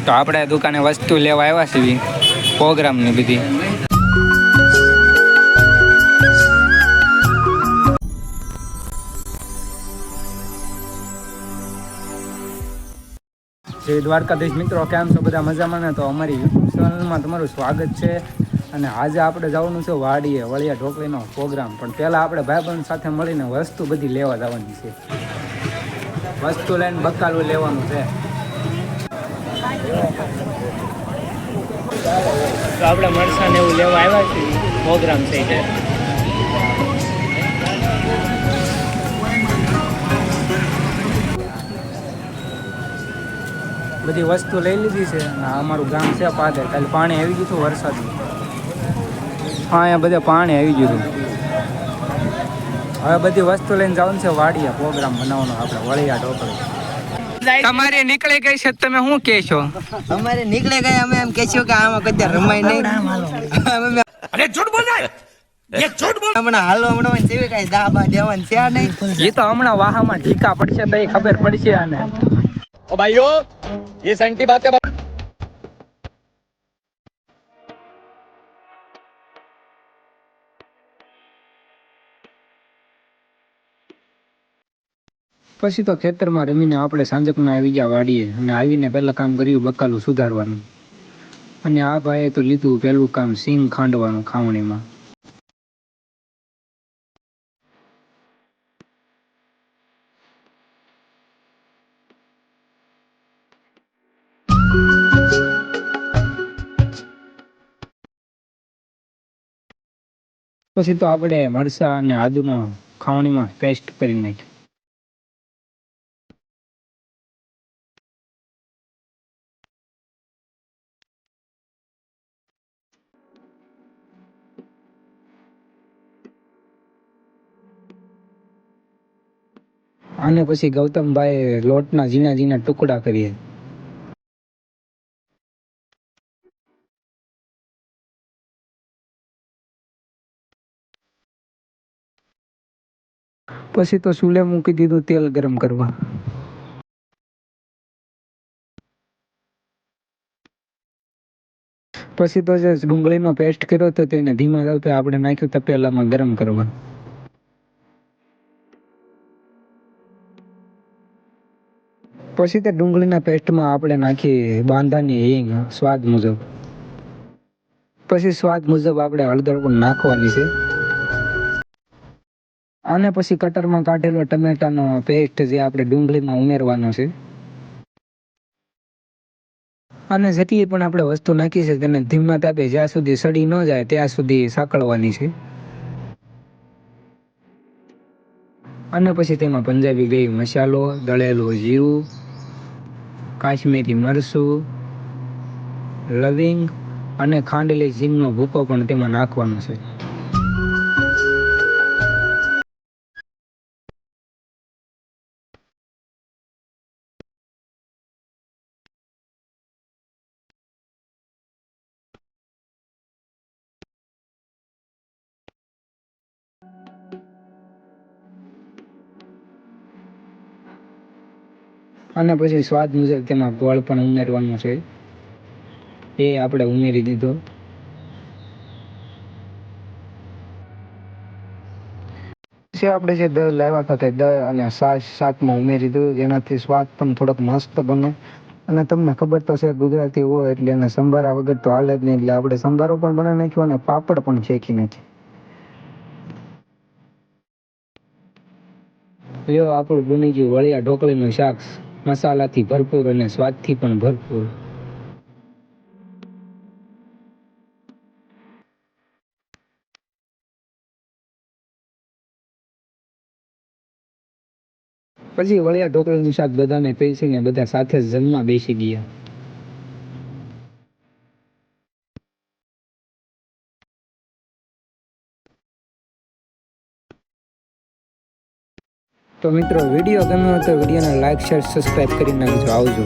તો આપણે દુકાને વસ્તુ લેવા આવ્યા છીએ પ્રોગ્રામની બધી. જય દ્વારકાધીશ મિત્રો, કેમ છો બધા મજામાં ને? તો અમારી યુટ્યુબ ચેનલમાં તમારું સ્વાગત છે. અને આજે આપણે જવાનું છે વાડીએ, વળિયા ઢોકળીનો પ્રોગ્રામ. પણ પહેલાં આપણે ભાઈબંધ સાથે મળીને વસ્તુ બધી લેવા જવાની છે. વસ્તુ લઈને બકાલું લેવાનું છે. તો આપણે મરસાને એવું લેવા આવ્યા છીએ, પ્રોગ્રામ છે. બધી વસ્તુ લઈ લીધી છે. અને અમારું ગામ છે પાદર. કાલે પાણી આવી ગયું હતું વરસાદ. હા, અહીંયા બધે પાણી આવી ગયું હતું. હવે બધી વસ્તુ લઈને જવાનું છે વાડીએ, પ્રોગ્રામ બનાવવાનો આપણે વળિયા ઢોકળી. તમારે નીકળી ગઈ છે, તમે શું કહેશો? અમારે નીકળે ગઈ, અમે એમ કહેશું કે આમાં કદી રમાય નહીં. અરે ઝૂઠ બોલ રહા હે, ઝૂઠ બોલ. હમણાં હાલો હમણાં જેવી કઈ દાબા દેવાનું છે નહીં. એ તો હમણાં વાહામાં ઢીકા પડશે તો ખબર પડશે. આને ओ भाइयों ये सेंटी बातें પછી તો ખેતરમાં રમીને આપણે સાંજકમાં આવી ગયા વાડીએ. અને આવીને પહેલાં કામ કર્યું બકાલું સુધારવાનું. અને આ ભાઈએ તો લીધું પહેલું કામ સિંગ ખાંડવાનું ખાવણીમાં. પછી તો આપણે મરચાં અને આદુનો ખાવણીમાં પેસ્ટ કરી નાખી. અને પછી ગૌતમભાઈ લોટના ઝીણા ઝીણા ટુકડા કરીએ. પછી તો ચૂલે મૂકી દીધું તેલ ગરમ કરવા. પછી તો જે ડુંગળીનો પેસ્ટ કર્યો હતો તેને ધીમા તાપે આપણે નાખ્યું તપેલામાં ગરમ કરવા. પછી તે ડુંગળીના પેસ્ટમાં આપણે નાખી બાંધાની હિંગ સ્વાદ મુજબ. પછી સ્વાદ મુજબ આપણે હળદર પણ નાખવાની છે. અને પછી કટરમાં કાઢેલો ટમેટાનો પેસ્ટ જે આપણે ડુંગળીમાં ઉમેરવાનો છે. અને જેટલી પણ આપણે વસ્તુ નાખી છે તેને ધીમા તાપે જ્યાં સુધી સડી ન જાય ત્યાં સુધી સાંકળવાની છે. અને પછી તેમાં પંજાબી ગ્રેવી મસાલો, દળેલું જીરું, કાશ્મીરી મરચું, લવિંગ અને ખાંડેલી હિંગનો ભૂકો પણ તેમાં નાખવાનો છે. અને પછી સ્વાદ મુજબ તેમાં ગોળ પણ ઉમેરવાનો છે. એ આપણે ઉમેરી દીધો. પછી આપણે જે દહીં લાવ્યા હતા તે દહીં અને છાશ શાકમાં ઉમેરી દીધું, જેનાથી સ્વાદ પણ થોડોક મસ્ત બને. અને તમને ખબર તો છે ગુજરાતી હોય એટલે એને સંભારા વગર તો હાલે જ નહીં. એટલે આપણે સંભારો પણ બનાવી નાખ્યો અને પાપડ પણ શેકી નાખી. લ્યો, આપણું બની ગયું વળિયા ઢોકળીનું શાક, મસાલાથી ભરપૂર અને સ્વાદથી પણ ભરપૂર. પછી વળિયા ઢોકળીનું શાક બધાને પીરસીને બધા સાથે જ જમવા બેસી ગયા. તો મિત્રો, વિડીયો ગમ્યો હોય તો વિડીયોને લાઈક, શેર, સબસ્ક્રાઈબ કરી નાખજો. આવજો.